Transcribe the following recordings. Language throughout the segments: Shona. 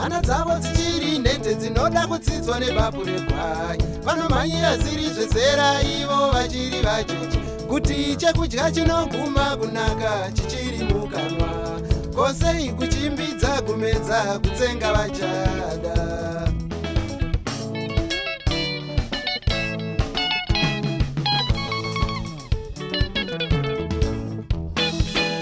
hana dzavo dzichiri nhete dzinoda kutsidzwa nebabu regwai. Vanomhanyira ziri zvezera ivo vachiri vacheche, kuti chekudya chinoguma kunaka chichiri mukanwa. Kosei kuchimbidza kumedza kutsenga vachada.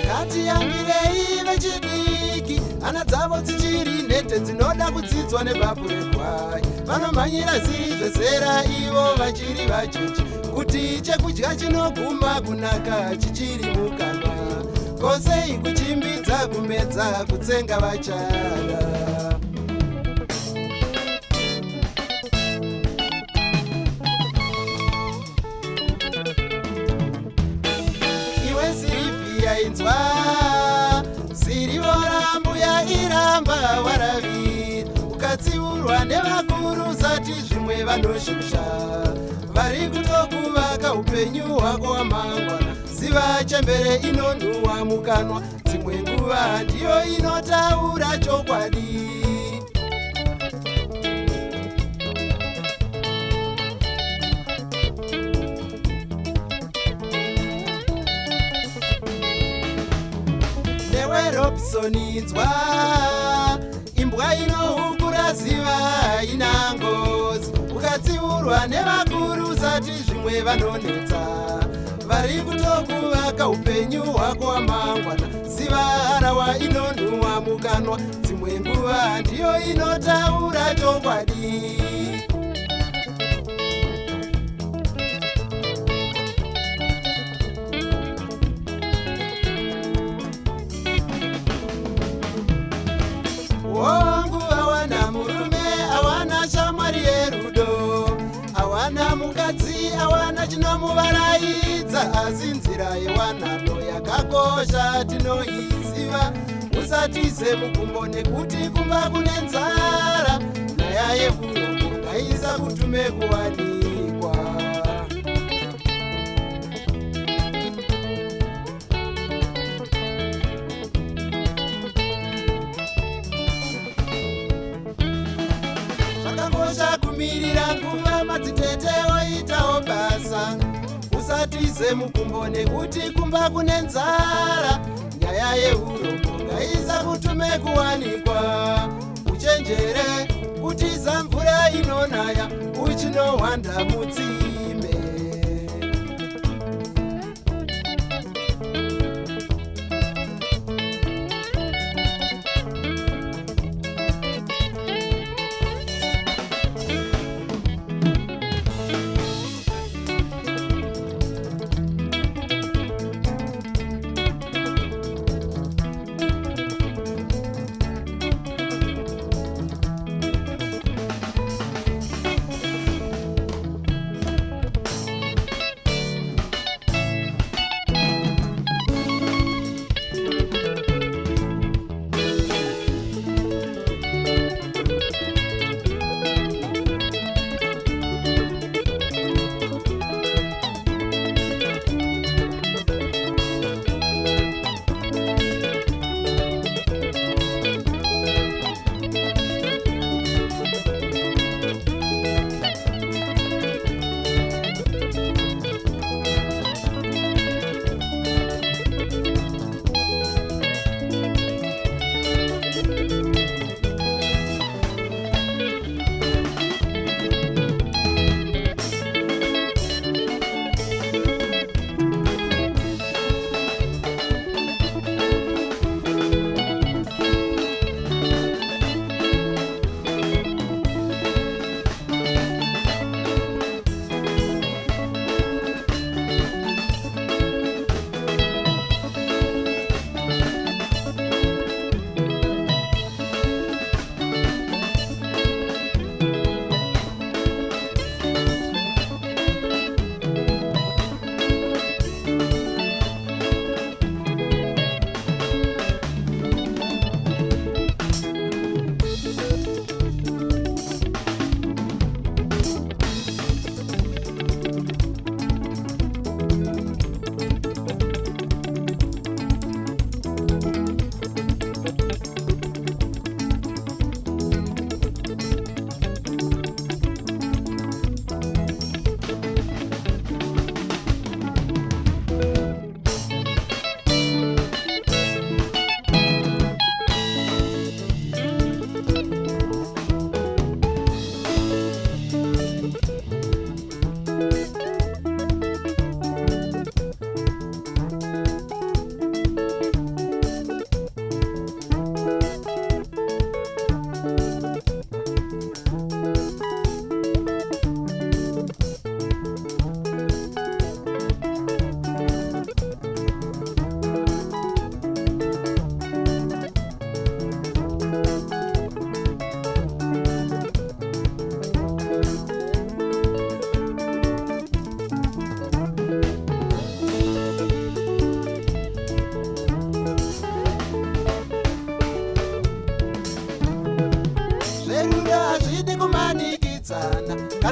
Ngatiambirei vechidiki, hana dzavo dzichiri nhete dzinoda kutsidzwa nebabu regwai. Vanomhanyira ziri zvezera ivo vachiri vacheche, kuti chekudya chinoguma kunaka chichiri mukanwa. Kosei kuchimbidza kumedza kutsenga vachada. Iwe Siripi yainzwa Sirivora mbuya iramba waravi, ukatsiurwa nevakuru zati zvimwe vanoshisha. Vari kutokuvaka upenyu hwako hwamangwana, ziva chembere inonhuhwa mukanwa, dzimwe nguva ndiyo inotaura chokwadi. Newe Robson inzwa, imbwa inohukura ziva ina ngozi, ukatsiurwa nevakuru zati zvimwe vanonetsa. Vari kutokuvaka upenyu hwako hwamangwana, ziva harawa inonhuhwa mukanwa, dzimwe nguva ndiyo inotaura chokwadi. Wongu hawana murume, hawana shamwari yerudo, hawana mukadzi, hawana chinomuvaraidza, asi nzira yewanano yakakosha tinoiziva. Usatize mukumbo nekuti kumba kune nzara, nyaya yeurombo ngaisa kutume kuwanikwa. Zvakakosha kumirira nguva madzitete oitawo basa. Usatize mukumbo nekuti kumba kune nzara, nyaya yeurombo ngaisa kutume kuwanikwa. Uchenjere kutiza mvura inonaya, uchinohwanda mutsime.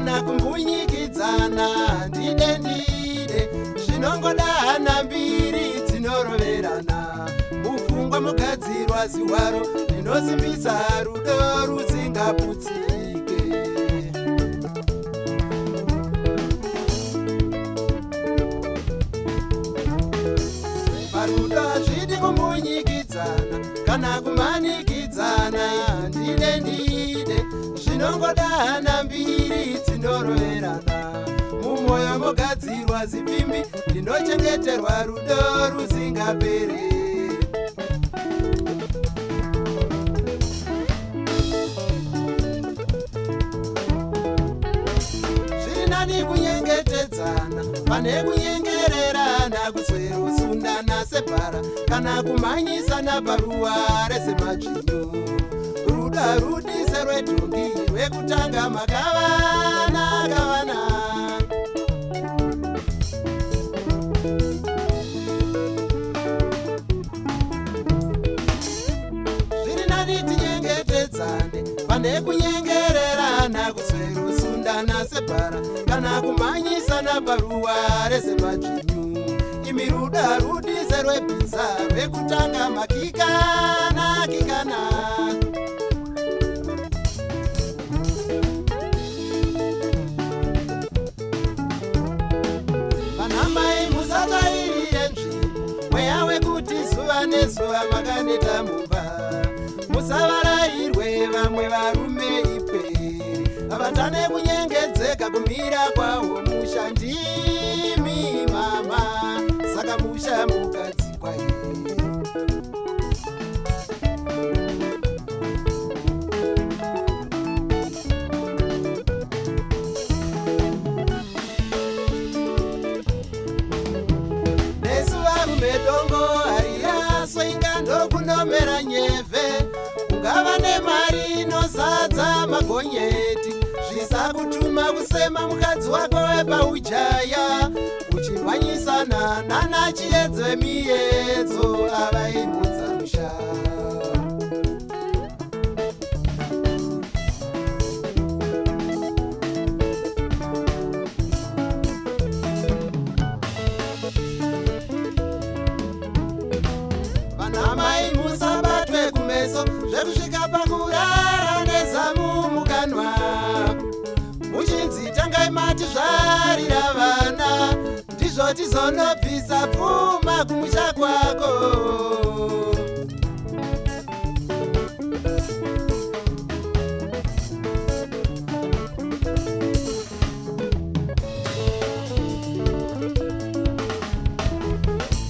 kana kumbunyikidzana ndide ndide zvinongoda hana mbiri dzinoroverana mupfungwa mugadzirwa ziwaro rinosimbisa rudo rusingaputsike parudo hazvidi kumbunyikidzana kana kumanikidzana ndide ndide zvinongoda hana mbiri dzinoroverana mumwoyo mogadzirwa zipfimbi rinochengeterwa rudo rusingaperi zvirinani kunyengetedzana pane kunyengererana kuswerusundana sebhara kana kumhanyisana paruwa resemadzvinyu rudo harudi serwedhongi rwekutanga makavana kavana zvirinani tinyengetedzane pane kunyengererana kuswerusundana sebhara kana kumhanyisana paruwa resemadzvinyu imi rudo harudi serwebhiza rwekutanga makikana kikana vanamai musatairire nzvimbo mweya wekuti zuva nezuva makaneta mumba musavarairwe vamwe varume iperi havatane kunyengedzeka kumira kwawo musha ndimi mama saka musha mugadzikwa medongo hariyaso ingandokunomera nyevhe ungava nemari inozadza magonyeti zvisakutuma kusema mukadzi wako wepaujaya uchimhanyisana nanachiedzi wemiedzo avaimudza musha vanamai musabatwe kumeso zvekusvika pakurara nezamu mukanwa muchinzi tangai mati zvarira vana ndizvo tizonobvisa pfuma kumusha kwako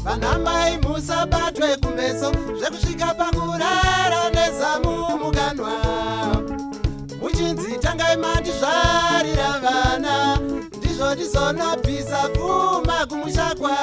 vanamai musabatwe kumeso zvekusvika pakurara nezamu mukanwa muchinzi tangai mati zvarira vana ndizvo tizonobvisa pfuma kumusha kwako